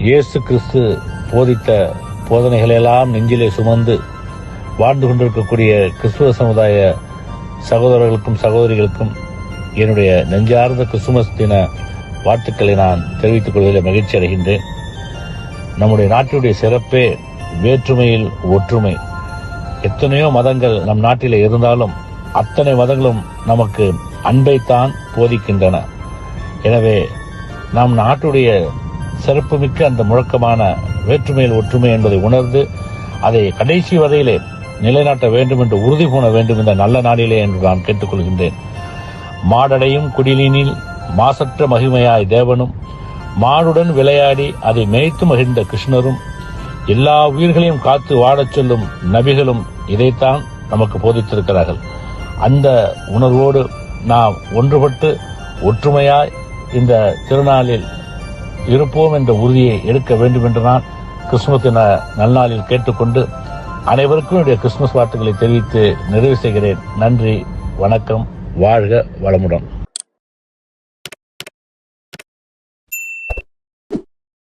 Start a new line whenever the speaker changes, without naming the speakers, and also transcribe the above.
இயேசு கிறிஸ்து போதித்த போதனைகளெல்லாம் நெஞ்சிலே சுமந்து வாழ்ந்து கொண்டிருக்கக்கூடிய கிறிஸ்துவ சமுதாய சகோதரர்களுக்கும் சகோதரிகளுக்கும் என்னுடைய நெஞ்சார்ந்த கிறிஸ்துமஸ் தின வாழ்த்துக்களை நான் தெரிவித்துக் கொள்வதில் மகிழ்ச்சி அடைகின்றேன். நம்முடைய நாட்டினுடைய சிறப்பே வேற்றுமையில் ஒற்றுமை. எத்தனையோ மதங்கள் நம் நாட்டிலே இருந்தாலும் அத்தனை மதங்களும் நமக்கு அன்பைத்தான் போதிக்கின்றன. எனவே நம் நாட்டுடைய சிறப்புமிக்க அந்த முழக்கமான வேற்றுமையில் ஒற்றுமை என்பதை உணர்ந்து அதை கடைசி வரையிலே நிலைநாட்ட வேண்டும் என்று உறுதி பூண வேண்டும் இந்த நல்ல நாளிலே என்று நான் கேட்டுக்கொள்கின்றேன். மாடடையும் குடிலினில் மாசற்ற மகிமையாய் தேவனும், மாடுடன் விளையாடி அதை மேய்த்து மகிழ்ந்த கிருஷ்ணரும், எல்லா உயிர்களையும் காத்து வாழச் சொல்லும் நபிகளும் இதைத்தான் நமக்கு போதித்திருக்கிறார்கள். அந்த உணர்வோடு நாம் ஒன்றுபட்டு ஒற்றுமையாய் இந்த திருநாளில் இருப்போம் என்ற உறுதியை எடுக்க வேண்டும் என்று நான் கிறிஸ்துமஸ் நல்நாளில் கேட்டுக்கொண்டு அனைவருக்கும் என்னுடைய கிறிஸ்துமஸ் வாழ்த்துக்களை தெரிவித்து நிறைவு செய்கிறேன். நன்றி, வணக்கம், வாழ்க வளமுடன்.